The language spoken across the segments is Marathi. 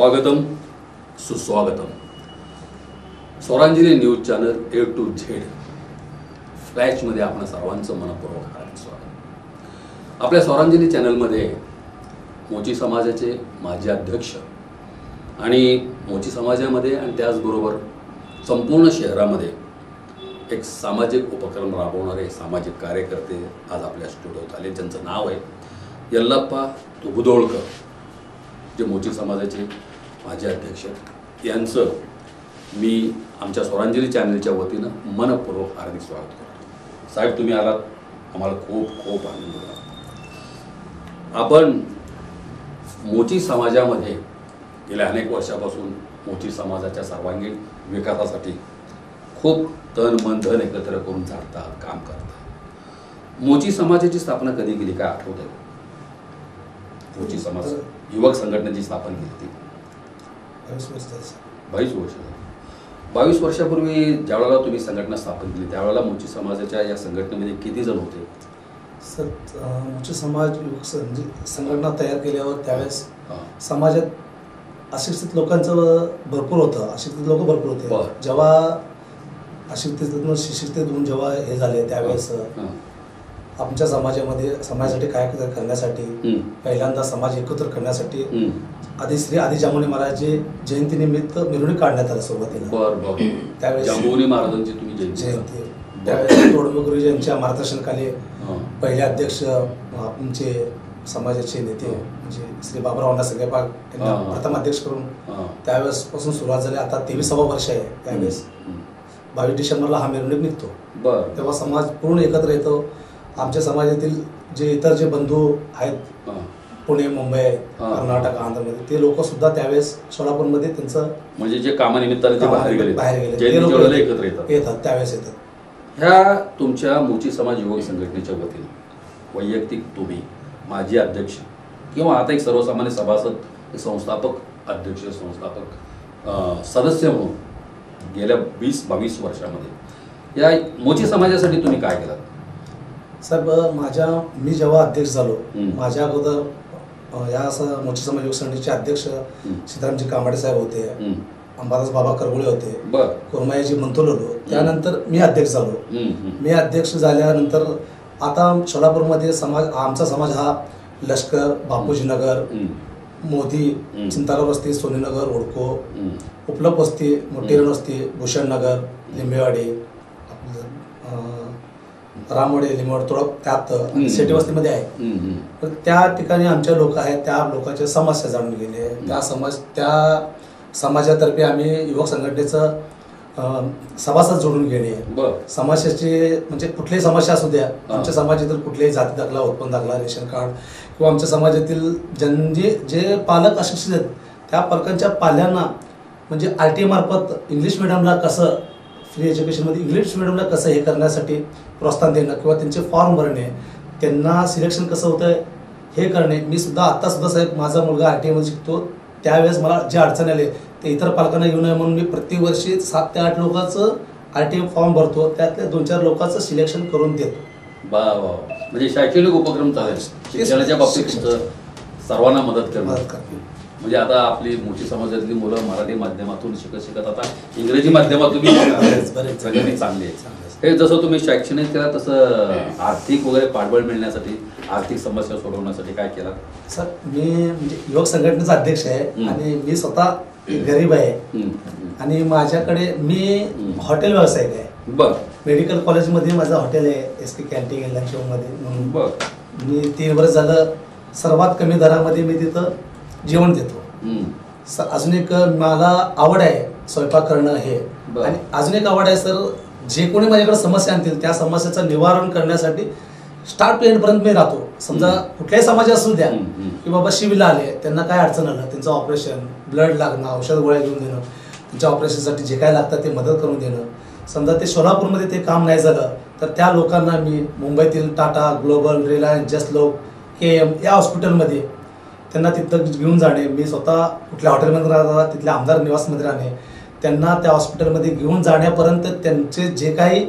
स्वागतम सुस्वागतम. Swaranjali news channel A to Z फ्लॅशमध्ये आपण सर्वांचं मनपूर्वक हार्दिक स्वागत. आपल्या स्वरांजली चॅनलमध्ये मोची समाजाचे माजी अध्यक्ष आणि मोची समाजामध्ये आणि त्याचबरोबर संपूर्ण शहरामध्ये एक सामाजिक उपक्रम राबवणारे सामाजिक कार्यकर्ते आज आपल्या स्टुडिओत आले, ज्यांचं नाव आहे यल्लप्पा तुबुदोळकर, जे मोची समाजाचे माजी अध्यक्ष. यांचं मी आमच्या स्वरांजली चॅनलच्या वतीनं मनपूर्वक हार्दिक स्वागत करतो. साहेब, तुम्ही आलात, आम्हाला खूप खूप आनंद झाला. आपण मोची समाजामध्ये गेल्या अनेक वर्षापासून मोची समाजाच्या सर्वांगीण विकासासाठी खूप तन मन धन एकत्र करून झाडतात, काम करतात. मोची समाजाची स्थापना कधी केली काय आठवतं? मोची समाज युवक संघटनेची स्थापना केली ती 22 वर्षापूर्वी ज्यावेळेला तुम्ही संघटना स्थापन केली त्यावेळेला मोची समाजाच्या या संघटनेमध्ये किती जण होते? सर, मोची समाज युवक संघटना तयार केल्यावर त्यावेळेस समाजात अशिक्षित लोकांचं भरपूर होतं, अशिक्षित लोक भरपूर होते. जेव्हा अशिक्षित शिक्षित होऊन जेव्हा हे झाले त्यावेळेस आमच्या समाजासाठी काय करण्यासाठी पहिल्यांदा समाज एकत्र करण्यासाठी आधी श्री आदी जांभुणे महाराज जयंतीनिमित्त मिरवणूक काढण्यात आलं सुरुवातीला. त्यावेळेस जांभुणे महाराजांची तुम्ही जयंती त्यावेळेस तोडमे गुरुजी यांच्या मार्गदर्शनाखाली पहिले अध्यक्ष आमचे समाजाचे नेते म्हणजे श्री बाबुराव सगळेपाग यांना प्रथम अध्यक्ष करून त्यावेळेस पासून सुरुवात झाली. आता 23वा वर्ष आहे. त्यावेळेस 22 डिसेंबरला हा मिरवणूक निघतो. तेव्हा समाज पूर्ण एकत्र येतो. आमच्या समाजातील जे इतर जे बंधू आहेत पुणे, मुंबई, कर्नाटक, आंध्रमध्ये ते लोक सुद्धा त्यावेळेस सोलापूरमध्ये त्यांचं म्हणजे जे कामानिमित्ताने ते बाहेर गेले एकत्र येतात त्यावेळेस येतात. ह्या तुमच्या मोची समाज युवक संघटनेच्या वतीने वैयक्तिक तुम्ही माजी अध्यक्ष किंवा आता एक सर्वसामान्य सभासद, संस्थापक अध्यक्ष, संस्थापक सदस्य म्हणून गेल्या 20-22 वर्षामध्ये या मोची समाजासाठी तुम्ही काय केलं? साहेब, मी जेव्हा अध्यक्ष झालो माझ्या अगोदर या मोची समाज युवक संघटनेचे अध्यक्ष सीतारामजी कांबाडे साहेब होते, अंबादास बाबा करगुळे होते, कुरमायाजी मंतोल होतो. त्यानंतर मी अध्यक्ष झालो. मी अध्यक्ष झाल्यानंतर आता सोलापूरमध्ये आमचा समाज हा लष्कर, बापूजी नगर, मोदी, चिंताला वस्ती, सोनीनगर, ओडको, उपलप वस्ती, मोठेरण वस्ती, भूषण नगर, लिंबेवाडी, रामवाडी, लिंबवड, थोडं त्यात सिटी वस्तीमध्ये आहे. तर त्या ठिकाणी आमचे लोक आहेत, त्या लोकांच्या समस्या जाणून गेले. त्या समाजातर्फे आम्ही युवक संघटनेचं सभासद जोडून घेणे, समाजाची म्हणजे कुठलीही समस्या असू द्या, आमच्या समाजातील कुठल्याही जाती दाखला, उत्पन्न दाखला, रेशन कार्ड किंवा आमच्या समाजातील जे पालक अशिक्षित आहेत त्या पालकांच्या पाल्यांना म्हणजे RTI मार्फत इंग्लिश मिडियमला कसं फ्री एज्युकेशनमध्ये इंग्लिश मिडियमला कसं हे करण्यासाठी प्रोत्साहन देणं किंवा त्यांचे फॉर्म भरणे, त्यांना सिलेक्शन कसं होतं हे करणे. मी सुद्धा आत्तासुद्धा साहेब माझा मुलगा RTI मध्ये शिकतो. त्यावेळेस मला जे अडचण आले ते इतर पालकांना येऊ नये म्हणून मी प्रत्येक वर्षी 7 ते 8 लोकांचं RTI फॉर्म भरतो. त्यातल्या 2-4 लोकांचं सिलेक्शन करून देतो. म्हणजे शैक्षणिक उपक्रम चालेल शिक्षणाच्या बाबतीत सर्वांना मदत करणे. म्हणजे आता आपली मोठी समाजातली मुलं मराठी माध्यमातून शिकत आता इंग्रजी माध्यमातून सगळ्यांनी चांगली आहे. हे जसं तुम्ही शैक्षणिक केला तसं आर्थिक वगैरे पाठबळ मिळण्यासाठी, आर्थिक समस्या सोडवण्यासाठी काय केला? सर, मी म्हणजे युवक संघटनेचा अध्यक्ष आहे आणि मी स्वतः गरीब आहे आणि माझ्याकडे मी हॉटेल व्यावसायिक आहे. मेडिकल कॉलेजमध्ये माझं हॉटेल आहे, SK कॅन्टीन लंचमध्ये म्हणून मी 3 वर्ष झालं सर्वात कमी दरामध्ये मी तिथं जेवण देतो. अजून एक मला आवड आहे स्वयंपाक करणं हे, आणि अजून एक आवड आहे सर, जे कोणी माझ्याकडे समस्या आणतील त्या समस्याचं निवारण करण्यासाठी स्टार्ट टू एंड पर्यंत मी राहतो. समजा कुठल्याही समाज असू द्या की बाबा शिवीला आले, त्यांना काय अडचण आलं, त्यांचं ऑपरेशन, ब्लड लागणं, औषध गोळ्या घेऊन देणं, त्यांच्या ऑपरेशनसाठी जे काय लागतं ते मदत करून देणं. समजा ते सोलापूरमध्ये ते काम नाही झालं तर त्या लोकांना मी मुंबईतील Tata, global, Reliance, Jaslok, KM या हॉस्पिटलमध्ये त्यांना तिथं घेऊन जाणे. मी स्वतः कुठल्या हॉटेलमध्ये राहता तिथल्या आमदार निवासमध्ये राहणे, त्यांना त्या हॉस्पिटलमध्ये घेऊन जाण्यापर्यंत त्यांचे जे काही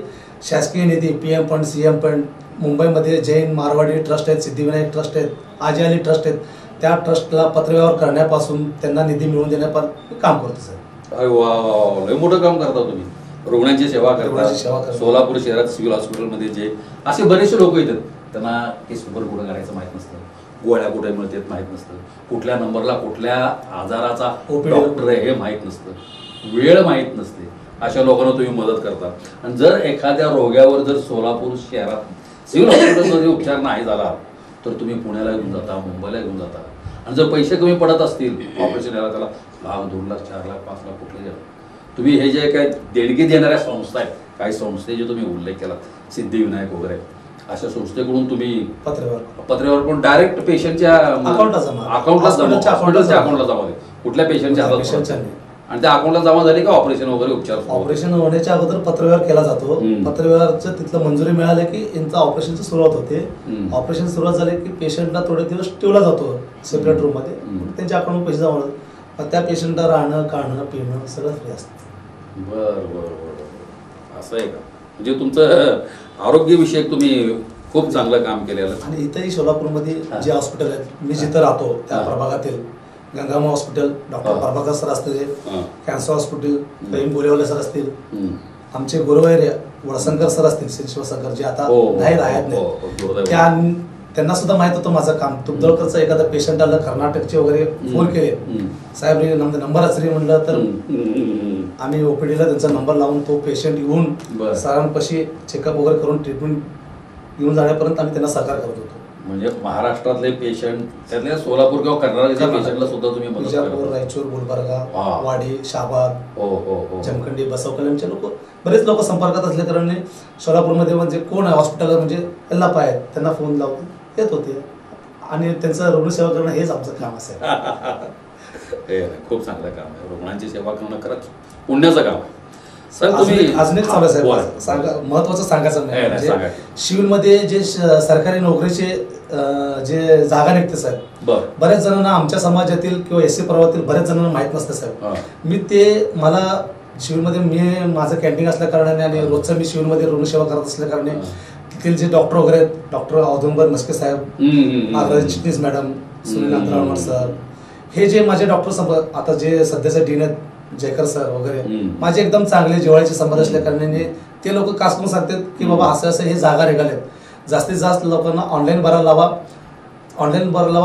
शासकीय निधी PM फंड, CM फंड, मुंबईमध्ये जैन मारवाडी ट्रस्ट आहेत, सिद्धिविनायक ट्रस्ट आहेत, आजी अली ट्रस्ट आहेत, त्या ट्रस्टला पत्रव्यवहार करण्यापासून त्यांना निधी मिळवून देण्यापर्यंत काम करतो सर. अरे वा वा, लय मोठं काम करता तुम्ही. रुग्णांची सेवा करता. सोलापूर शहरात सिव्हिल हॉस्पिटलमध्ये जे असे बरेचसे लोक येतात, त्यांना केस पेपर कुठं करायचं माहीत नसतं, गोळ्या कुठे मिळतात माहीत नसतं, कुठल्या नंबरला कुठल्या आजाराचा डॉक्टर आहे हे माहीत नसतं, वेळ माहीत नसते. अशा लोकांना तुम्ही मदत करता. आणि जर एखाद्या रोग्यावर जर सोलापूर शहरात सिव्हिल हॉस्पिटलमध्ये उपचार नाही झाला तर तुम्ही पुण्याला घेऊन जाता, मुंबईला घेऊन जाता. आणि जर पैसे कमी पडत असतील ऑपरेशन यायला, त्याला लाख, 2 लाख, 4 लाख, 5 लाख कुठले द्या. तुम्ही हे जे काही देणगी देणाऱ्या संस्था आहेत, काही संस्थेचे तुम्ही उल्लेख केला, सिद्धिविनायक वगैरे, अशा संस्थेकडून तुम्ही पत्रव्यवहार पण डायरेक्ट पेशंटच्या अकाउंटला जमा, कुठल्या पेशंटच्या हातात, आणि त्या अकाउंटला जमा झाले का ऑपरेशन वगैरे उपचार. ऑपरेशन होण्याच्या अगोदर पत्रव्यवहार केला जातो. पत्रव्यवहारचं तिथलं मंजुरी मिळाली की यांचं ऑपरेशनची सुरुवात होते. ऑपरेशन सुरुवात झाले की पेशंटला थोडे दिवस ठेवला जातो सेपरेट रूम मध्ये, त्यांच्या अकाउंटवर पैसे जमा होतात. त्या पेशंटला राहणं, खाणं, पिणं सगळं फ्री असतं. बरं बरं बरं, असं आहे का? म्हणजे तुमचं आरोग्यविषयक तुम्ही खूप चांगलं काम केलेलं. आणि इथंही सोलापूरमध्ये जे हॉस्पिटल आहेत, मी जिथं राहतो त्या प्रभागातील Gangamma hospital, doctor Prabhakar sir असतील, कॅन्सर हॉस्पिटल रहीम बोलेवाले सर असतील, आमचे गुरुवार वळसंकर सर असतील, शिवशंकर जे आता नाही राहत नाही, त्यांना सुद्धा माहित होतं माझं काम. तुपदळकरचं एखादा पेशंट आलं कर्नाटकचे वगैरे फोन केले, साहेब नंबर असरी म्हणलं तर आम्ही ओपीडीला त्यांचा नंबर लावून तो पेशंट येऊन सरांपाशी चेकअप वगैरे करून ट्रीटमेंट येऊन जाण्यापर्यंत आम्ही त्यांना सहकार्य करत होतो. म्हणजे महाराष्ट्रातले पेशंट, त्यातल्या सोलापूर किंवा कर्नाटकच्या पेशंटला सुद्धा तुम्ही विजापूर, रायचूर, गुलबर्गा, वाडी, शहाबाद, जमखंडी, बसवकल्याणचे लोक, बरेच लोक संपर्कात असल्या कारणाने सोलापूरमध्ये म्हणजे कोण आहे हॉस्पिटल म्हणजे यल्लाप्पा आहेत, त्यांना फोन लावून येत होते आणि त्यांचं रुग्णसेवा करणं हेच आमचं काम असेल. खूप चांगलं काम आहे. रुग्णांची सेवा करणं खरंच पुण्याचं काम आहे. सर तुम्ही अजून एक चालू साहेब महत्वाचं सांगायचं म्हणजे सिव्हिलमध्ये जे सरकारी नोकरीचे जे जागा निघते साहेब, बऱ्याच जणांना आमच्या समाजातील किंवा एससी प्रवर्गातील बऱ्याच जणांना माहित नसतं साहेब. मी ते मला सिव्हिलमध्ये मी माझं कॅन्टीन असल्या कारणाने आणि रोजचं मी सिव्हिलमध्ये रुग्णसेवा करत असल्या कारणाने तिथील जे डॉक्टर वगैरे आहेत, डॉक्टर औदुंबर मस्के साहेब, नागराज चिटणीस मॅडम, सुनील अंतराळकर सर, हे जे माझे डॉक्टर आता जे सध्याचे डीन आहेत जयकर सर वगैरे, माझे एकदम चांगले जिव्हाळ्याचे संबंध असल्या कारणाने ते लोक खास करून सांगतात की बाबा असं असं हे जागा निघाल्यात, जास्तीत जास्त लोकांना ऑनलाईन भरायला लावा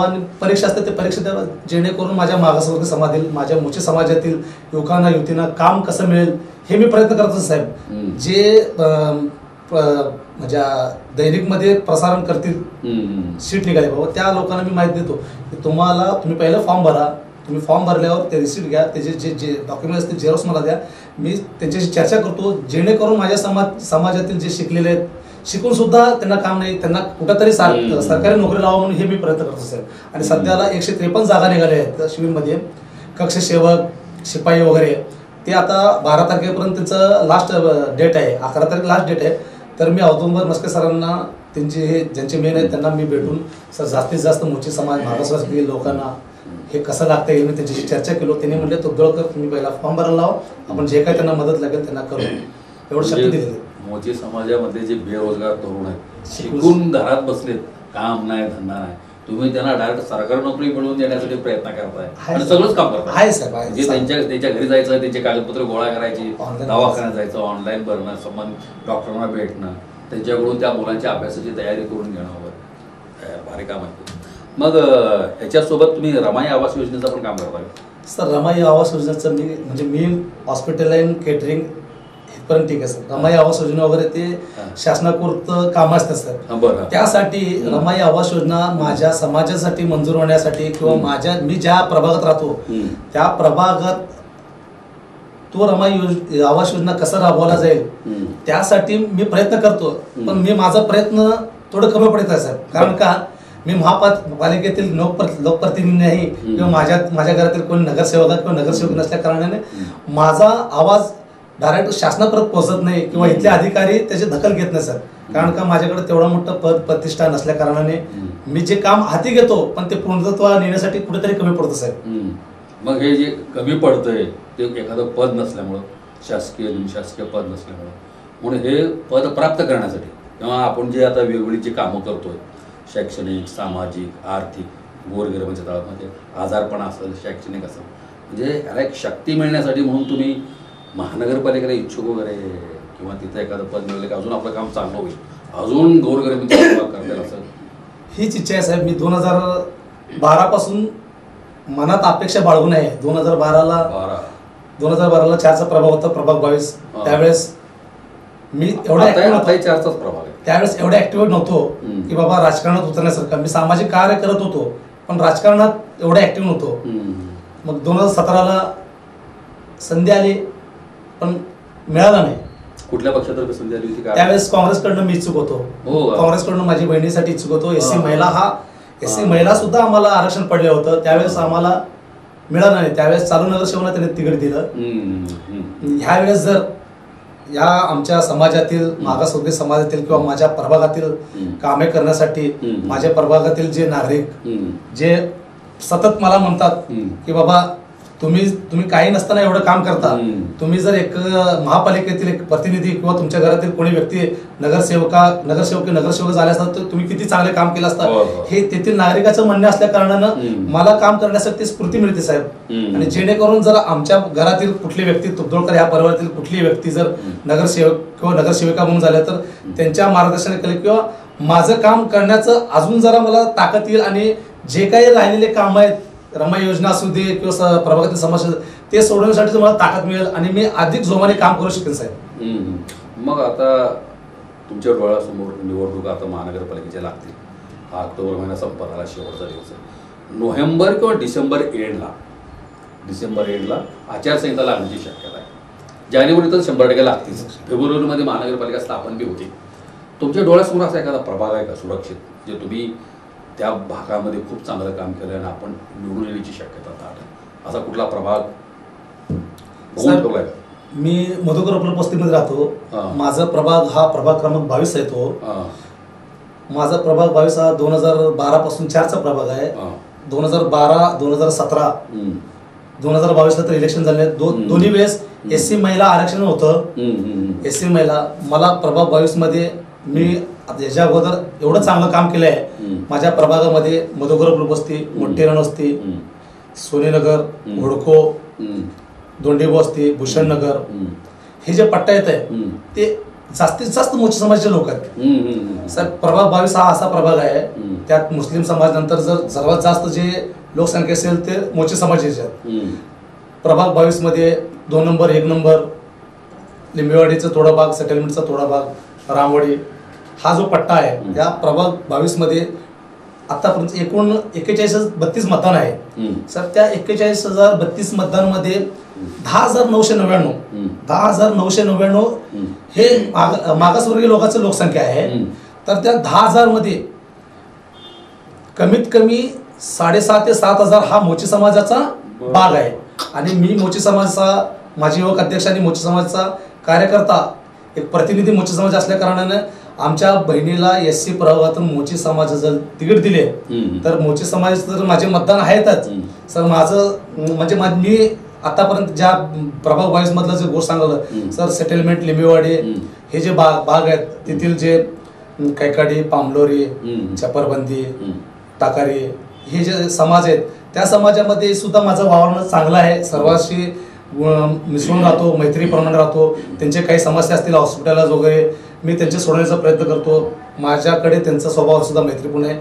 आणि परीक्षा असते ते परीक्षा द्यावा, जेणेकरून माझ्या मागासवर्गीय समाजातील, माझ्या मोठी समाजातील युवकांना युवतींना काम कसं मिळेल हे मी प्रयत्न करतो साहेब. जे म्हणजे दैनिकमध्ये प्रसारण करतील सीट निघाली बाबा, त्या लोकांना मी माहिती देतो की तुम्ही पहिलं फॉर्म भरा, तुम्ही फॉर्म भरल्यावर ते रिसिप्ट घ्या, त्याचे जे डॉक्युमेंट असतील झेरॉक्स मला द्या, मी त्यांच्याशी चर्चा करतो, जेणेकरून माझ्या समाजातील जे शिकलेले आहेत, शिकून सुद्धा त्यांना काम नाही, त्यांना कुठंतरी सरकारी नोकरी लावा म्हणून हे मी प्रयत्न करतो साहेब. आणि सध्याला 153 जागा निघाल्या आहेत सिव्हिलमध्ये, कक्षसेवक, शिपाई वगैरे. ते आता 12 तारखेपर्यंत त्यांचं लास्ट डेट आहे, 11 तारीख लास्ट डेट आहे. तर मी औदुंबर मस्के सरांना ज्यांचे मेन आहेत त्यांना मी भेटून सर जास्तीत जास्त मोठी समाज महाराष्ट्रातील लोकांना हे कसं लागतं येईल मी त्यांच्याशी चर्चा केलो. त्यांनी म्हणले तुपदळकर तुम्ही पहिला फॉर्म भरायला लावा, आपण जे काही त्यांना मदत लागेल त्यांना करू, एवढं शब्द दिले. मोठी समाजामध्ये जे बेरोजगार तरुण आहेत, शिकून घरात बसलेत, काम नाही, धंदा नाही, तुम्ही त्यांना डायरेक्ट सरकारी नोकरी मिळवून देण्यासाठी प्रयत्न करताय आणि सगळंच काम करताय. म्हणजे त्यांच्या घरी जायचं, त्यांचे कागदपत्र गोळा करायची, दवाखान्यात जायचं, ऑनलाईन भरणं, संबंध डॉक्टरांना भेटणं, त्यांच्याकडून त्या मुलांच्या अभ्यासाची तयारी करून घेणं, भारी काम आहे. मग ह्याच्यासोबत तुम्ही रमाई आवास योजनेचं पण काम करताय? सर रमाई आवास योजनेचं मी हॉस्पिटलाईन केटरिंग इथपर्यंत ठीक आहे सर. रमाई आवास योजना वगैरे ते शासनापुरतं काम असतं सर. त्यासाठी रमाई आवास योजना माझ्या समाजासाठी मंजूर होण्यासाठी किंवा मी ज्या प्रभागात राहतो त्या प्रभागात तो रमाई आवास योजना कसा राबवला जाईल त्यासाठी मी प्रयत्न करतो. पण माझा प्रयत्न थोडं कमी पडत आहे साहेब, कारण का मी महापालिकेतील लोकप्रतिनिधी नाही किंवा माझ्या घरातील कोणी नगरसेवक किंवा नगरसेवक नसल्या कारणाने माझा आवाज डायरेक्ट शासनापर्यंत पोहोचत नाही किंवा इथले अधिकारी त्याची दखल घेत नाही सर. कारण का माझ्याकडे तेवढं मोठं पद प्रतिष्ठा नसल्या कारणाने मी जे काम हाती घेतो पण ते पूर्णत्व नेण्यासाठी कुठेतरी कमी पडतं साहेब. मग हे जे कमी पडतंय ते एखादं पद नसल्यामुळं, शासकीय निमशासकीय पद नसल्यामुळं, म्हणून हे पद प्राप्त करण्यासाठी किंवा आपण जे आता वेगवेगळी जी कामं करतोय, शैक्षणिक, सामाजिक, आर्थिक, गोरगरिबांच्या तळात म्हणजे आजारपणा असेल, शैक्षणिक असेल, म्हणजे याला एक शक्ती मिळण्यासाठी म्हणून तुम्ही महानगरपालिकेला इच्छुक वगैरे किंवा तिथं एखादं पद मिळालं की अजून आपलं काम चांगलं होईल, अजून गोरगरिबांची सेवा करता येईल असं हीच इच्छा आहे साहेब. मी 2012 पासून मनात अपेक्षा बाळगून आहे. 2012ला 4चा प्रभाग होता, प्रभाग 22. त्यावेळेस मी एवढा चारचाच प्रभाग आहे. त्यावेळेस एवढा ऍक्टिव्ह नव्हतो की बाबा राजकारणात उतरण्यासारखं. मी सामाजिक कार्य करत होतो पण राजकारणात एवढा ऍक्टिव्ह नव्हतो. मग 2017ला संधी आली पण मिळाला नाही. कुठल्या पक्षातर्फे संधी आली होती? त्यावेळेस काँग्रेसकडनं मी इच्छुक होतो. काँग्रेसकडनं माझी बहिणीसाठी इच्छुक होतो. एससी महिला सुद्धा आम्हाला आरक्षण पडलं होतं. त्यावेळेस आम्हाला मिळालं नाही. त्यावेळेस चालू नगरसेवकांना त्यांनी तिकीट दिलं. ह्यावेळेस जर या आमच्या समाजातील, मागासवर्गीय समाजातील किंवा माझ्या प्रभागातील कामे करण्यासाठी माझ्या प्रभागातील जे नागरिक जे सतत मला म्हणतात की बाबा तुम्ही काही नसताना एवढं काम करता, तुम्ही जर एक महापालिकेतील एक प्रतिनिधी किंवा तुमच्या घरातील कोणी व्यक्ती नगरसेवक झाले असतात तर तुम्ही किती चांगले काम केलं असतं, हे तेथील नागरिकाचं म्हणणं असल्या कारणानं मला काम करण्यासाठी स्फूर्ती मिळते साहेब. आणि जेणेकरून जर आमच्या घरातील कुठली व्यक्ती, तुपदोळकर या परिवारातील कुठली व्यक्ती जर नगरसेवक किंवा नगरसेविका म्हणून झाल्या तर त्यांच्या मार्गदर्शनाखाली किंवा माझं काम करण्याचं अजून जरा मला ताकद येईल आणि जे काही राहिलेले काम आहेत, रमा योजना असू दे किंवा प्रभागातील समस्या, ते सोडवण्यासाठी तुम्हाला ताकद मिळेल आणि मी अधिक जोमाने काम करू शकेन साहेब. मग आता तुमच्या डोळ्यासमोर निवडणुका आता महानगरपालिकेच्या लागतील. हा ऑक्टोबर महिना संपत आला, शेवटचा दिवस आहे. नोव्हेंबर किंवा डिसेंबर एंडला आचारसंहिता लागण्याची शक्यता आहे. जानेवारीत 100% लागतील. फेब्रुवारीमध्ये महानगरपालिका स्थापन बी होती. तुमच्या डोळ्यासमोर असा एखादा प्रभाग आहे का सुरक्षित, जे तुम्ही त्या भागामध्ये खूप चांगलं काम केलं आणि आपण निवडून येण्याची शक्यता आहे, असा कुठला प्रभाग ठेवलाय? मी मधुकर बस्तीमध्ये राहतो. माझा प्रभाग हा प्रभाग क्रमांक 22 आहे. तो माझा प्रभाग 22 हा 2012 पासून 4चा प्रभाग आहे. 2012, 2017, 2022ला तर इलेक्शन झाले. दोन्ही वेळेस एससी महिला आरक्षण होतं. एससी महिला मला प्रभाग 22 मध्ये मी याच्या अगोदर एवढं चांगलं काम केलं आहे. माझ्या प्रभागामध्ये मधुकर बस्ती, मोठेरण वस्ती, सोनेनगर, घोडको, दोंडी वस्ती, भूषणनगर, हे जे पट्टा येत आहे ते जास्तीत जास्त मोठी समाजाचे लोक आहेत. सर प्रभाग 22 हा असा प्रभाग आहे त्यात मुस्लिम समाज नंतर जर सर्वात जास्त जे लोकसंख्या असेल ते मोठी समाजाचे आहेत. प्रभाग 22 मध्ये 2 नंबर, 1 नंबर, लिंबेवाडीचा थोडा भाग, सेटलमेंटचा थोडा भाग, रामवाडी, हा जो पट्टा आहे त्या प्रभाग 22 मध्ये आतापर्यंत एकूण 41,032 मतदान आहे. सर त्या 41,032 मतदानमध्ये 10,999 हे मागासवर्गीय लोकांची लोकसंख्या आहे. तर त्या 10,000 मध्ये कमीत कमी 7,500 ते 7,000 हा मोची समाजाचा भाग आहे. आणि मी मोची समाजाचा, माजी युवक अध्यक्ष आणि मोची समाजाचा कार्यकर्ता, एक प्रतिनिधी मोची समाज असल्या कारणानं आमच्या बहिणीला एससी प्रभागातून मोची समाजाचं तिकीट दिले तर मोची समाज तर माझे मतदान आहेतच. सर माझं म्हणजे मी आतापर्यंत ज्या प्रभाग 22 मधलं जे गोष्ट सांगितलं सर, सेटलमेंट, लिंबेवाडी हे जे भाग आहेत तेथील जे कैकाडी, पामलोरी, चपरबंदी, टाकारी हे जे समाज आहेत त्या समाजामध्ये सुद्धा माझं वावरणं चांगलं आहे. सर्वांशी मिसळून राहतो, मैत्रीप्रमाणे राहतो. त्यांचे काही समस्या असतील हॉस्पिटलला वगैरे मी त्यांचे सोडवण्याचा प्रयत्न करतो. माझ्याकडे त्यांचा स्वभाव सुद्धा मैत्रीपूर्ण आहे.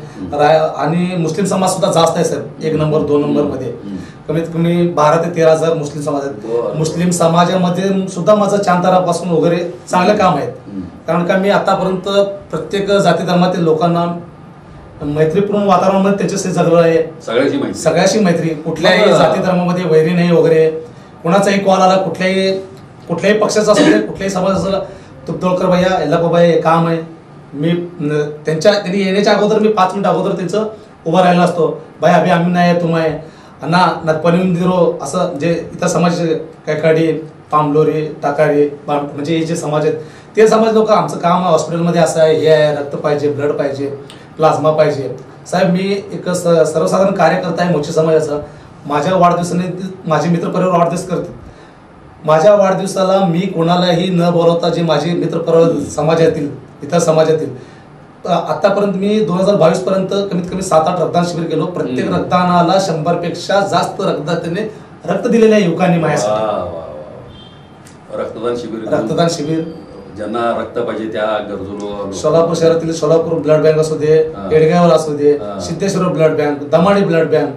आणि मुस्लिम समाज सुद्धा जास्त आहे सर, 1 नंबर 2 नंबर मध्ये कमीत कमी 12,000 ते 13,000 मुस्लिम समाज आहेत. मुस्लिम समाजामध्ये सुद्धा माझं चांतारापासून वगैरे चांगलं काम आहे. कारण का मी आतापर्यंत प्रत्येक जाती धर्मातील लोकांना मैत्रीपूर्ण वातावरणामध्ये त्याच्याशी जगलो आहे. सगळ्याशी मैत्री, कुठल्याही जाती धर्मामध्ये वैरी नाही वगैरे. कोणाचाही कॉल आला, कुठल्याही पक्षाचा असू दे, कुठल्याही समाज असला, तुपदोळकर भैया, यल्लाप्पा भाई हे काम आहे, मी त्यांनी येण्याच्या अगोदर मी 5 मिनिट अगोदर त्यांचं उभा राहिला असतो. भाई अभि आम्ही नाही तुम आहे अण्णा नत्पणी दिरो, असं जे इतर समाज कैकाडी, पामलोरी, टाकारी म्हणजे हे जे समाज आहेत ते समाज लोक आमचं काम हॉस्पिटलमध्ये असं आहे, हे आहे, रक्त पाहिजे, ब्लड पाहिजे, प्लाझ्मा पाहिजे. साहेब मी एक सर्वसाधारण कार्यकर्ता आहे मोची समाजाचा. माझ्या वाढदिवसाने माझे मित्र परिवार वाढदिवस करतात. माझ्या वाढदिवसाला मी कोणालाही न बोलवता जे माझे मित्र परिवार समाजातील, इतर समाजातील आतापर्यंत मी 2022 पर्यंत कमीत कमी 7-8 रक्तदान शिबिर केलो. प्रत्येक रक्तदानाला 100 पेक्षा जास्त रक्तदात्याने रक्त दिलेल्या युवकांनी माझ्यासाठी रक्तदान शिबिर ज्यांना रक्त पाहिजे त्या गरजू सोलापूर शहरातील सोलापूर ब्लड बँक असू दे, येडगाव असू दे, Siddheshwar blood bank, Damadi blood bank.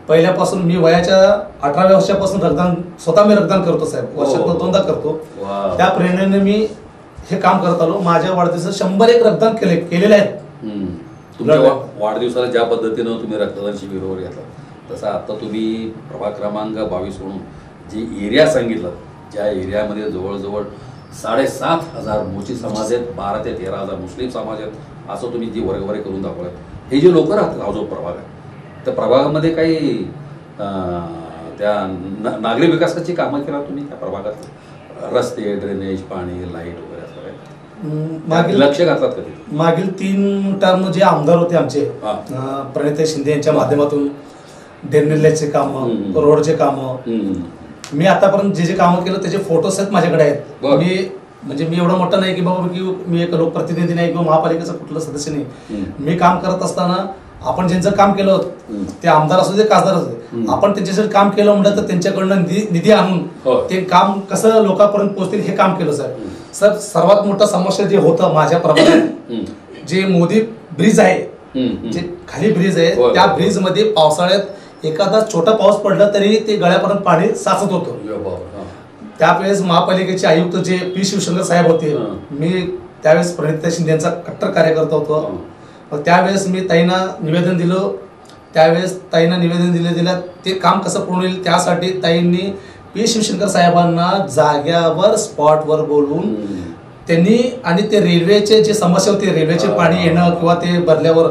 पहिल्यापासून मी वयाच्या 18व्या वर्षापासून रक्तदान स्वतः मी रक्तदान करतो साहेब. वर्षातून 2दा करतो. त्या प्रेरणेने मी हे काम करत आलो. माझ्या वाढदिवसात 101 रक्तदान केलेले आहेत. तुमच्या वाढदिवसाला ज्या पद्धतीनं तुम्ही रक्तदान शिबिरावर घेतला तसा आता तुम्ही प्रभाग क्रमांक 22 म्हणून जे एरिया सांगितलं, ज्या एरियामध्ये जवळजवळ 7,500 मोची समाज आहेत, 12 ते 13,000 मुस्लिम समाज आहेत, असं तुम्ही जी वर्गवारी करून दाखवलं. हे जे लोक राहतात हा जो प्रभाग आहे त्या प्रभागामध्ये काही त्या नागरी विकासाची कामं केला तुम्ही त्या प्रभागात? रस्ते, ड्रेनेज, पाणी, लाईट वगैरे असं काय लक्ष घातलात कधी? मागील 3 टर्म जे आमदार होते आमचे प्रणिताई शिंदे यांच्या माध्यमातून ड्रेनेजचे कामं, रोडचे कामं, मी आतापर्यंत जे कामं केलं त्याचे फोटोज आहेत माझ्याकडे आहेत. मी एवढा मोठा नाही की बाबा की मी एक लोकप्रतिनिधी नाही किंवा महापालिकेचा कुठलं सदस्य नाही. मी काम करत असताना आपण ज्यांचं काम केलं ते आमदार असू दे, खासदार असू दे, आपण त्यांच्यासाठी काम केलं म्हटलं तर त्यांच्याकडनं निधी आणून ते काम कसं लोकांपर्यंत पोहोचतील हे काम केलं सर. सर्वात मोठा समस्या जे होतं माझ्या प्रभागात, जे मोदी ब्रिज आहे, जे खाली ब्रिज आहे, त्या ब्रिज मध्ये पावसाळ्यात एखादा छोटा पाऊस पडला तरी ते गळ्यापर्यंत पाणी साचत होतं. त्यावेळेस महापालिकेचे आयुक्त जे पी शिवशंकर साहेब होते, मी त्यावेळेस प्रणिताई शिंदे यांचा कट्टर कार्यकर्ता होतो. त्यावेळेस मी ताईंना निवेदन दिलं. त्यावेळेस ताईंना निवेदन दिलं ते काम कसं पूर्ण होईल त्यासाठी ताईंनी पी शिवशंकर साहेबांना जाग्यावर स्पॉटवर बोलवून त्यांनी आणि ते रेल्वेचे जे समस्या होती, रेल्वेचे पाणी येणं किंवा ते भरल्यावर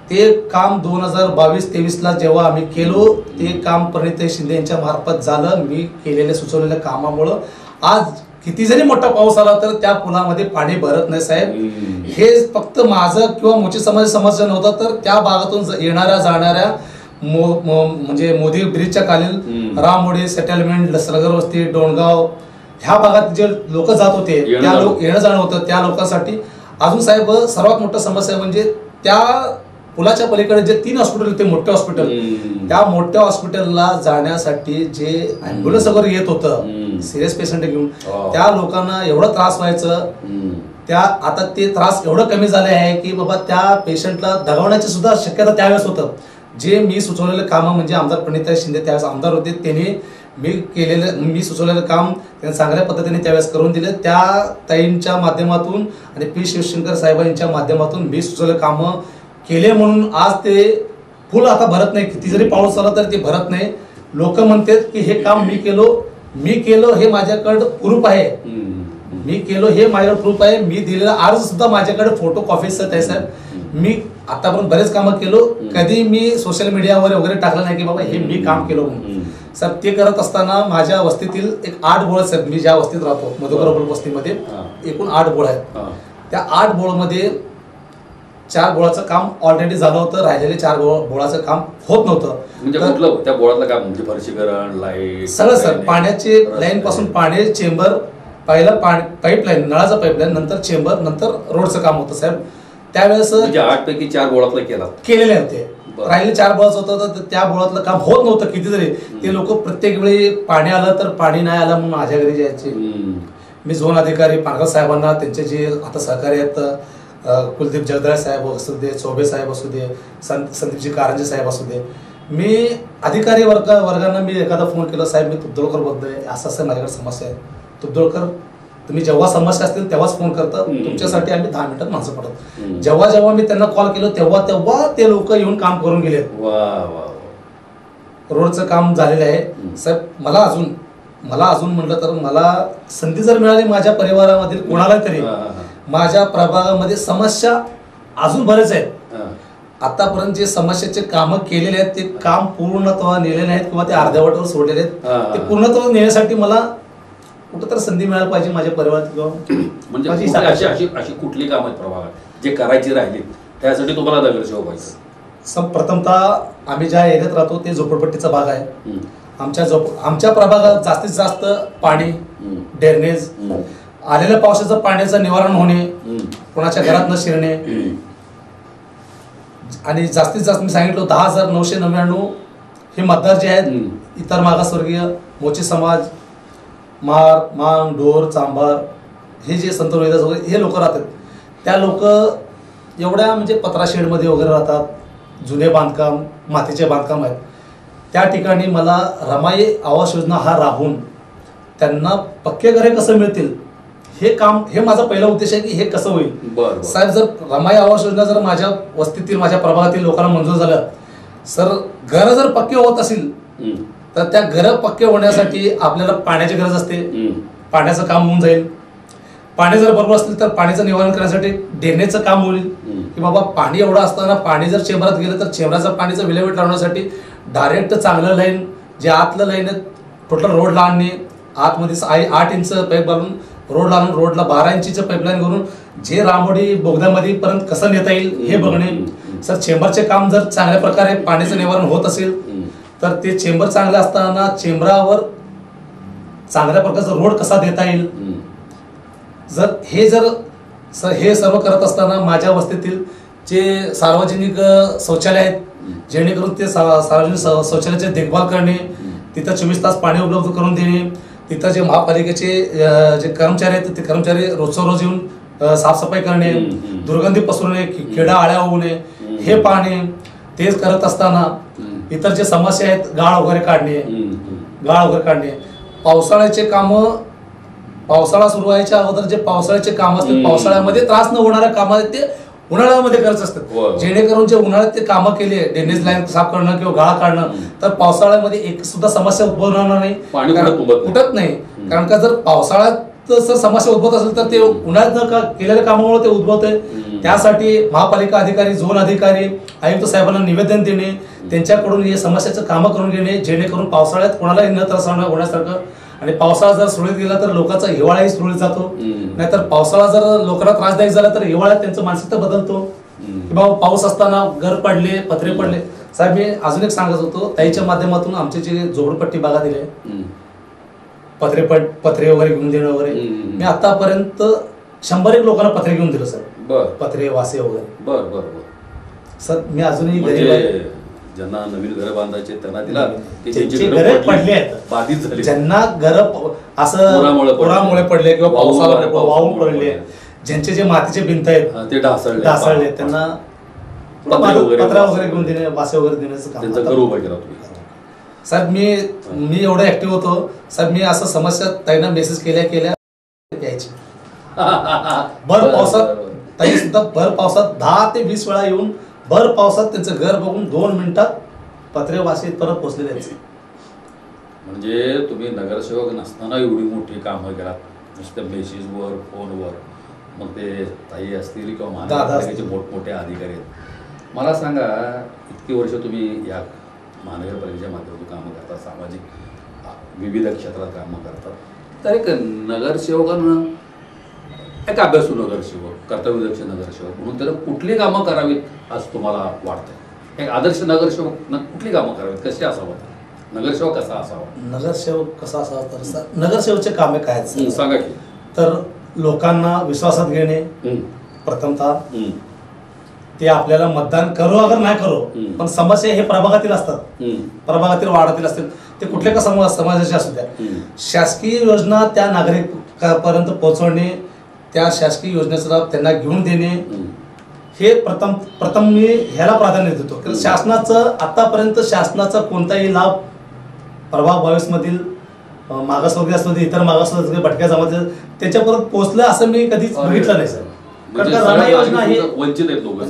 ते काम 2022-23ला जेव्हा आम्ही केलो ते काम प्रणिताई शिंदे यांच्या मार्फत झालं. मी केलेल्या सुचवलेल्या कामामुळं आज किती जरी मोठा पाऊस आला तर त्या पुलामध्ये पाणी भरत नाही साहेब. हे फक्त माझं किंवा मोची समाजाची समस्या नव्हतं, तर त्या भागातून येणाऱ्या जाणाऱ्या म्हणजे मोदी ब्रिजच्या खालील रामोडी सेटलमेंट, लसलगर वस्ती, डोणगाव ह्या भागात जे लोक जात होते, त्या येणं जाणं होतं, त्या लोकांसाठी अजून साहेब सर्वात मोठा समस्या म्हणजे त्या पुलाच्या पलीकडे जे 3 हॉस्पिटल होते, मोठे हॉस्पिटल, त्या मोठ्या हॉस्पिटलला जाण्यासाठी जे ॲम्ब्युलन्स वगैरे येत होतं सिरियस पेशंट घेऊन, त्या लोकांना एवढा त्रास व्हायचं. त्या आता ते त्रास एवढं कमी झाले आहे की बाबा त्या पेशंटला दगावण्याची सुद्धा शक्यता त्यावेळेस होतं. जे मी सुचवलेलं कामं म्हणजे आमदार प्रणिताई शिंदे त्यावेळेस आमदार होते, त्यांनी मी सुचवलेलं काम त्यांनी चांगल्या पद्धतीने त्यावेळेस करून दिले. त्या ताईंच्या माध्यमातून आणि पी शिवशंकर साहेबांच्या माध्यमातून मी सुचवलेलं कामं केले म्हणून आज ते फुल आता भरत नाही. किती जरी पाऊस आला तर ते भरत नाही. लोक म्हणतात की हे काम मी केलं हे माझ्याकडे प्रूफ आहे. मी केलो हे माझ्याकडे प्रूफ आहे. मी दिलेला अर्ज सुद्धा माझ्याकडे फोटो कॉपीज आहे साहेब. मी आतापर्यंत बरेच कामं केलो, कधी मी सोशल मीडियावर वगैरे टाकलं नाही की बाबा हे मी काम केलं म्हणून. सर ते करत असताना माझ्या वस्तीतील एक 8 बोळ आहेत. मी ज्या वस्तीत राहतो मधुकर वस्तीमध्ये एकूण 8 बोळ आहेत. त्या 8 बोळमध्ये 4 बोळाचं काम ऑलरेडी झालं होतं, राहिलेले 4 बोळाचं काम होत नव्हतं. म्हणजे कुठलं त्या बोळातलं काम म्हणजे फरशीकरण, लाईट सगळं सर. पाण्याचे लाईन पासून पाणी चेंबर, पहिलं पाईपलाईन, नळाचं पाईपलाईन, नंतर चेंबर, नंतर रोडचं काम होतं साहेब. त्यावेळेस 8 पैकी 4 बोळातलं केलेले होते. राहिले 4 बोळाचं होतं तर त्या बोळातलं काम होत नव्हतं. किती जरी ते लोक प्रत्येक वेळी पाणी आलं तर पाणी नाही आलं म्हणून माझ्या घरी जायचे. मी झोन अधिकारी पानघर साहेबांना, त्यांचे जे आता सहकारी आहेत कुलदीप जगदाळे साहेब असू दे, चौबे साहेब असू दे, संदीपजी कारंजे साहेब असू दे, मी अधिकारी वर्गांना मी एखादा फोन केला, साहेब मी तुबदोळकर बोलतोय, असं माझ्याकडे समस्या आहे. तुबदोळकर तुम्ही जेव्हा समस्या असतील तेव्हाच फोन करतात, तुमच्यासाठी आम्ही 10 मिनिटात माणसं पडत. जेव्हा मी त्यांना कॉल केलो तेव्हा ते लोक येऊन काम करून गेले. रोडचं काम झालेलं आहे साहेब. मला अजून म्हटलं तर मला संधी जर मिळाली माझ्या परिवारामधील कोणाला तरी, माझ्या प्रभागामध्ये समस्या अजून बरेच आहेत. आतापर्यंत जे समस्याचे कामं केलेले आहेत ते काम पूर्णत्व नेलेले आहेत किंवा ते अर्ध्यावाटेवर सोडलेले आहेत. ते पूर्णत्व नेण्यासाठी मला कुठं तर संधी मिळायला पाहिजे माझ्या परिवारात. म्हणजे अशी कुठली कामं आहेत प्रभागात जे करायची राहिली त्यासाठी तुम्हाला नगरसेवक व्हायचं? प्रथमतः आम्ही ज्या एरियात राहतो ते झोपडपट्टीचा भाग आहे. आमच्या प्रभागात जास्तीत जास्त पाणी, ड्रेनेज, आलेल्या पावसाचं पाण्याचं निवारण होणे, कोणाच्या घरात न शिरणे, आणि जास्तीत जास्त मी सांगितलं 10,999 हे मतदार जे आहेत इतर मागासवर्गीय, मोची समाज, मार, मांग, ढोर, चांभार हे जे संत रोहिदास वगैरे हे लोक राहतात. त्या लोक एवढ्या म्हणजे पत्रा शेडमध्ये वगैरे राहतात, जुने बांधकाम, मातीचे बांधकाम आहेत. त्या ठिकाणी मला रमाई आवास योजना हा राबवून त्यांना पक्के घरे कसं मिळतील हे काम, हे माझा पहिला उद्देश आहे की हे कसं होईल. साहेब, जर रमाई आवास योजना जर माझ्या वस्तीतील, माझ्या प्रभागातील लोकांना मंजूर झालं, सर घरं जर पक्के होत असेल तर त्या घरं पक्के होण्यासाठी आपल्याला पाण्याची गरज असते. पाण्याचं काम होऊन जाईल. पाणी जर बरोबर असतील तर पाण्याचं निवारण करण्यासाठी ड्रेनेजचं काम होईल की बाबा पाणी एवढं असताना पाणी जर चेंबरात गेलं तर चेंबराचं पाणीचं विल्हेवाट लावण्यासाठी डायरेक्ट चांगलं लाईन, जे आतलं लाईन आहे टोटल रोडला आणणे, आतमध्ये 8 इंच पाईप घालून रोडला आणून रोडला 12 इंचीचं पाईपलाईन करून जे रामोडी बोगद्यामध्ये पर्यंत कसं नेता येईल हे बघणे. सर, चेंबरचे काम जर चांगल्या प्रकारे पाण्याचं निवारण होत असेल तर ते चेंबर चांगलं असताना चेंबरावर चांगल्या प्रकारचा रोड कसा देता येईल. हे सर्व करत असताना माझ्या वस्तीतील जे सार्वजनिक शौचालय आहेत, जेणेकरून ते सार्वजनिक शौचालयाची देखभाल करणे, तिथं 24 तास पाणी उपलब्ध करून देणे, तिथं जे महापालिकेचे जे कर्मचारी आहेत ते कर्मचारी रोजच्या रोज येऊन साफसफाई करणे, दुर्गंधी पसरवणे, किडा आळ्या होऊ नये हे पाहणे. तेच करत असताना इतर जे समस्या आहेत, गाळ वगैरे काढणे, पावसाळ्याचे कामं, पावसाळा सुरू व्हायच्या अगोदर जे पावसाळ्याचे काम असतात, पावसाळ्यामध्ये त्रास न होणाऱ्या कामं आहेत ते उन्हाळ्यामध्ये करायचं असतात. जेणेकरून जे उन्हाळ्यात ते कामं केले, ड्रेनेज लाईन साफ करणं किंवा गाळा काढणं, तर पावसाळ्यामध्ये एक सुद्धा समस्या उद्भवणार नाही, उठत नाही. कारण का जर पावसाळ्यात जर समस्या उद्भवत असेल तर ते उन्हाळ्यात केलेल्या कामामुळे ते उद्भवते. त्यासाठी महापालिका अधिकारी, झोन अधिकारी, आयुक्त साहेबांना निवेदन देणे, त्यांच्याकडून हे समस्याचं कामं करून घेणे, जेणेकरून पावसाळ्यात कोणालाही न त्रास होण्यासारखं. आणि पावसाळा जर सुरळीत गेला तर लोकांचा हिवाळाही सुरळीत जातो. नाहीतर पावसाळा जर लोकांना त्रासदायक झाला तर हिवाळ्यात त्यांचं मानसिकता बदलतो की बाबा पाऊस असताना घर पडले, पत्रे पडले. साहेब, मी अजून एक सांगत होतो, ताईच्या माध्यमातून आमचे जे झोपडपट्टी भागात दिले, पत्रे वगैरे घेऊन देणं वगैरे, मी आतापर्यंत 100 लोकांना पत्रे घेऊन दिलं सर. पत्रे, वासे वगैरे. सर, मी अजूनही गरीब, ज्यांना नवीन घर बांधायचे त्यांना दिला, घरे पडले आहेत, बाधित झाले, ज्यांना घर असं पुरामुळे पडले किंवा पावसाला वाहून पडले, ज्यांचे जे मातीचे भिंत आहेत ते ढासळले, त्यांना पत्रा वगैरे घेऊन देणे, वासे वगैरे देण्याचं काम. साहेब, मी एवढं ऍक्टिव्ह होतो साहेब, मी असं समस्या ताईंना मेसेज केल्या यायची. भर पावसात ताई सुद्धा भर पावसात 10 ते 20 वेळा येऊन भर पावसात त्यांचं घर बघून 2 मिनिटात पत्रे वासे परत पोहोचले द्यायचे. म्हणजे तुम्ही नगरसेवक नसताना एवढी मोठी कामं केलात, नुसत्या मेसेजवर, फोनवर. मग ते ताई असतील किंवा महानगरपालिकेचे मोठमोठे अधिकारी आहेत. मला सांगा, इतकी वर्ष तुम्ही या महानगरपालिकेच्या माध्यमातून कामं करतात, सामाजिक विविध क्षेत्रात कामं करतात, तर एक नगरसेवकांना, एक अभ्यासू नगरसेवक, कर्तव्यदक्ष नगरसेवक म्हणून त्याला कुठली कामं करावीत असं तुम्हाला वाटतं? एक आदर्श नगरसेवक कुठली कामं करावीत, कशी असावं, नगरसेवक कसा असावा? नगरसेवक कसा असावा तर नगरसेवकचे कामे काय सांगा की. तर लोकांना विश्वासात घेणे प्रथमतः, ते आपल्याला मतदान करो अगर नाही करो, पण समस्या हे प्रभागातील असतात, प्रभागातील वार्डातील असतील, ते कुठल्या का समाजाचे असू द्या, शासकीय योजना त्या नागरिकांपर्यंत पोहोचवणे, त्या शासकीय योजनेचा लाभ त्यांना घेऊन देणे, हे प्रथम मी ह्याला प्राधान्य देतो. कारण शासनाचं आतापर्यंत शासनाचा कोणताही लाभ प्रभाग 22 मधील मागासवर्गीय असू दे, इतर मागासवर्गीय भटक्या जमाती त्याच्यापर्यंत पोहोचलं असं मी कधीच बघितलं नाही सर. कारण योजना हे वंचित आहेत लोक,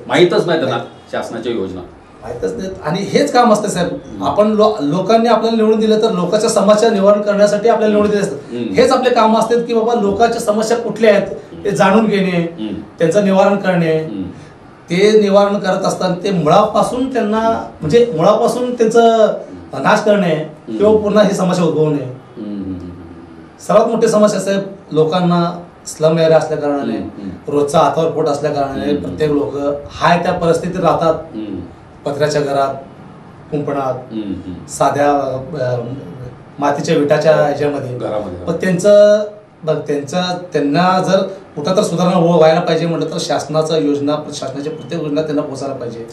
माहीतच नाही त्यांना शासनाच्या योजना, माहीतच नाहीत. आणि हेच काम असते साहेब, आपण लोकांनी आपल्याला निवडून दिलं तर लोकांच्या समस्या निवारण करण्यासाठी आपल्याला निवडून दिले असतात. हेच आपले काम असतात की बाबा लोकांच्या समस्या कुठल्या आहेत ते जाणून घेणे, त्यांचं निवारण करणे. ते निवारण करत असताना ते मुळापासून त्यांना, म्हणजे मुळापासून त्यांचं नाश करणे किंवा पुन्हा ही समस्या उद्भवू नये. सर्वात मोठी समस्या साहेब, लोकांना स्लम एरिया असल्या कारणाने, रोजचा हातावर पोट असल्या कारणाने प्रत्येक लोक हाय त्या परिस्थितीत राहतात, पत्र्याच्या घरात, कुंपणात, साध्या मातीच्या विटाच्या ह्याच्यामध्ये. पण त्यांचं बघ त्यांना जर कुठं तर सुधारणा व्हायला पाहिजे म्हटलं तर शासनाच्या प्रत्येक योजना त्यांना पोहोचायला पाहिजे.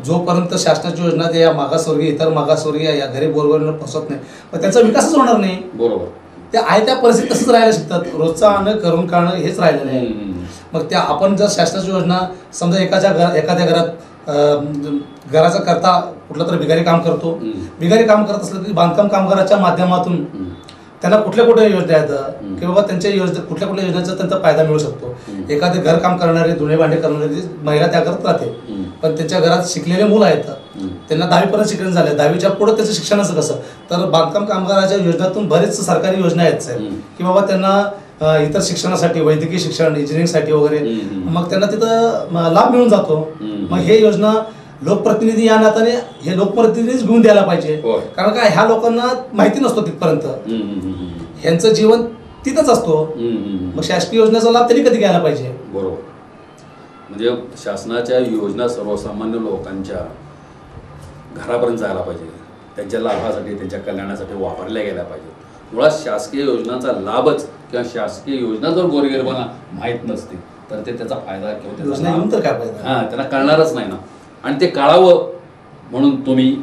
जोपर्यंत शासनाची योजना ते या मागासवर्गीय इतर मागासवर्गीय या गरीब गोरगरिबांना पोहोचत नाही पण त्यांचा विकासच होणार नाही. बरोबर. ते आहे त्या परिस्थितीत तसंच राहायला शिकतात. रोजचं आणणं करून काढणं हेच राहिलेलं आहे. मग त्या आपण जर शासनाची योजना समजा एखाद्या घरात घराचा करता कुठलं तर बिगारी काम करतो. बिगारी काम करत असलं तरी बांधकाम कामगाराच्या माध्यमातून त्यांना कुठल्या योजना आहेत की बाबा त्यांच्या कुठल्या योजनेचा त्यांचा फायदा मिळू शकतो. एखादे घर काम करणारे धुणे भांडे करणारे महिला त्या करत राहते पण त्यांच्या घरात शिकलेले मुलं आहेत त्यांना 10वी पर्यंत शिक्षण झाले 10वीच्या पुढे त्याचं शिक्षणाचं कसं तर बांधकाम कामगाराच्या योजनेतून बरेच सरकारी योजना आहेत साहेब की बाबा त्यांना इतर शिक्षणासाठी वैद्यकीय शिक्षण इंजिनिअरिंगसाठी वगैरे मग त्यांना तिथं लाभ मिळून जातो. मग हे योजना लोकप्रतिनिधी या नात्याने हे लोकप्रतिनिधीच घेऊन द्यायला पाहिजे. कारण काय ह्या लोकांना माहिती नसतो तिथपर्यंत ह्यांचं जीवन तिथंच असतो. मग शासकीय योजनेचा लाभ त्यांनी कधी घ्यायला पाहिजे. बरोबर. म्हणजे शासनाच्या योजना सर्वसामान्य लोकांच्या घरापर्यंत जायला पाहिजे त्यांच्या लाभासाठी त्यांच्या कल्याणासाठी वापरल्या गेल्या पाहिजे. मुळात शासकीय योजनांचा लाभच किंवा शासकीय योजना जर गोरगरिबांना माहीत नसतील तर ते त्याचा फायदा किंवा त्यांना कळणारच नाही ना. आणि ते कळावं म्हणून तुम्ही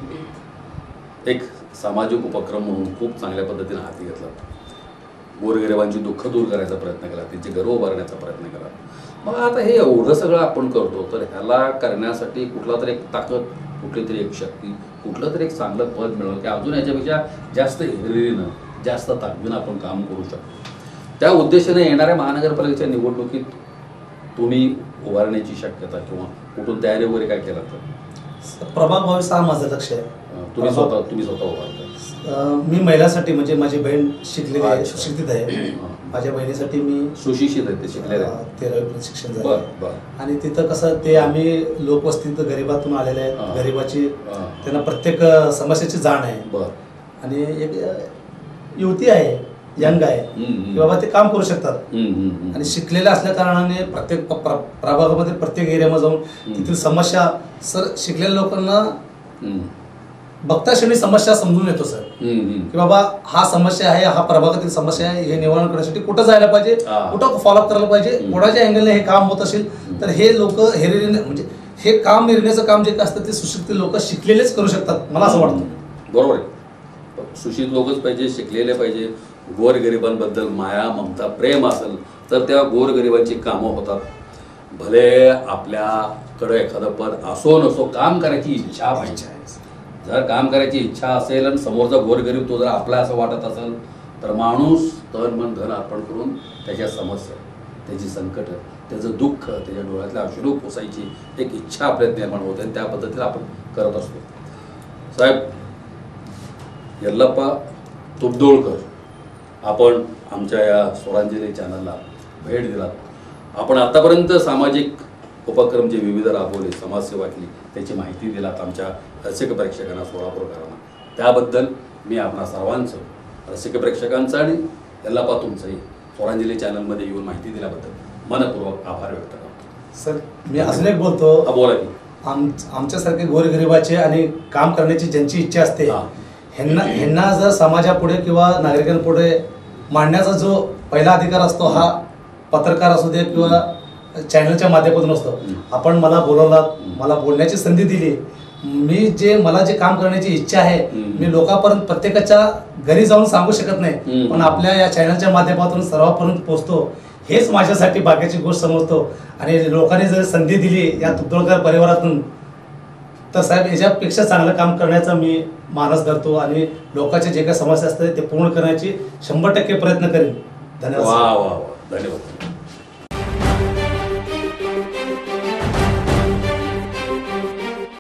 एक सामाजिक उपक्रम म्हणून खूप चांगल्या पद्धतीने हाती घेतला. गोरगरिबांची दुःख दूर करायचा प्रयत्न केला त्यांचे घर उभारण्याचा प्रयत्न केला. मग आता हे एवढं सगळं आपण करतो तर ह्याला करण्यासाठी कुठला तरी एक ताकद कुठली तरी एक शक्ती कुठलं तरी एक चांगलं पद मिळवलं की अजून याच्यापेक्षा जास्त हिरिरीनं जास्त ताकदीनं आपण काम करू शकतो. त्या उद्देशाने येणाऱ्या महानगरपालिकेच्या निवडणुकीत तुम्ही उभारण्याची शक्यता किंवा कुठून तयारी वगैरे काय केला तर प्रभाग 22 हा माझं लक्ष आहे. तुम्ही स्वतः उभारता. मी महिलांसाठी म्हणजे माझी बहीण शिकलेली आहे सुशिक्षित आहे. माझ्या बहिणीसाठी मी सुशिक्षित आहे ते शिकलेले 13वी शिक्षण झालं आणि तिथं कसं ते आम्ही लोकवस्तीत गरिबातून आलेले आहेत. गरिबाची त्यांना प्रत्येक समस्याची जाण आहे आणि एक युवती आहे यंग आहे की बाबा ते काम करू शकतात आणि शिकलेले असल्या कारणाने प्रत्येक प्रभागामध्ये प्रत्येक एरियामध्ये जाऊन तिथील समस्या सर शिकलेल्या लोकांना बघता क्षणी समस्या समजून येतो सर की बाबा हा समस्या आहे हा प्रभागातील समस्या आहे हे निवारण करण्यासाठी कुठं जायला पाहिजे कुठं फॉलोअप करायला पाहिजे कोणाच्या अँगलने हे काम होत असेल तर हे लोक म्हणजे हे काम निर्णयाचं काम जे काय असतं ते सुशिक्षित लोक शिकलेलेच करू शकतात मला असं वाटतं. बरोबर आहे. सुशिक्षित लोकच पाहिजे शिकलेले पाहिजे. गोरगरिबांबद्दल माया ममता प्रेम असेल तर त्या गोरगरिबांची कामं होतात. भले आपल्याकडं एखादं पद असो नसो काम करायची इच्छा पाहिजे. जर काम करायची इच्छा असेल आणि समोरचा गोरगरीब तो जर आपला असं वाटत असेल तर माणूस तन मन धन अर्पण करून त्याच्या समस्या त्याची संकट त्याचं दुःख त्याच्या डोळ्यातले अश्रू पुसायची एक इच्छा आपल्यात निर्माण होते आणि त्या पद्धतीने आपण करत असतो. साहेब यल्लप्पा तुबदोळकर आपण आमच्या या स्वरांजली चॅनलला भेट दिलात. आपण आतापर्यंत सामाजिक उपक्रम जे विविध राबवले समाजसेवा केली त्याची माहिती दिलात आमच्या रसिक प्रेक्षकांना सोलापूरकरांना. त्याबद्दल मी आपणा सर्वांचं रसिक प्रेक्षकांचं आणि यल्लप्पा तुमचंही स्वरांजली चॅनलमध्ये येऊन माहिती दिल्याबद्दल मनपूर्वक आभार व्यक्त करतो. सर मी अजून एक बोलतो. बोला की. आमच्यासारखे गोरगरिबाचे आणि काम करण्याची ज्यांची इच्छा असते ह्यांना जर समाजापुढे किंवा नागरिकांपुढे मांडण्याचा जो पहिला अधिकार असतो हा पत्रकार असू दे किंवा चॅनलच्या माध्यमातून असतो. आपण मला बोलवलात मला बोलण्याची संधी दिली. मला जे काम करण्याची इच्छा आहे मी लोकांपर्यंत प्रत्येकाच्या घरी जाऊन सांगू शकत नाही पण आपल्या या चॅनलच्या माध्यमातून सर्वांपर्यंत पोहोचतो हेच माझ्यासाठी बाकीची गोष्ट समजतो. आणि लोकांनी जर संधी दिली या तुबदोळकर परिवारातून तर साहेब याच्यापेक्षा चांगलं काम करण्याचा मी मानस धरतो आणि लोकांचे जे काही समस्या असतात ते पूर्ण करण्याची 100% प्रयत्न करेन. धन्यवाद. धन्यवाद.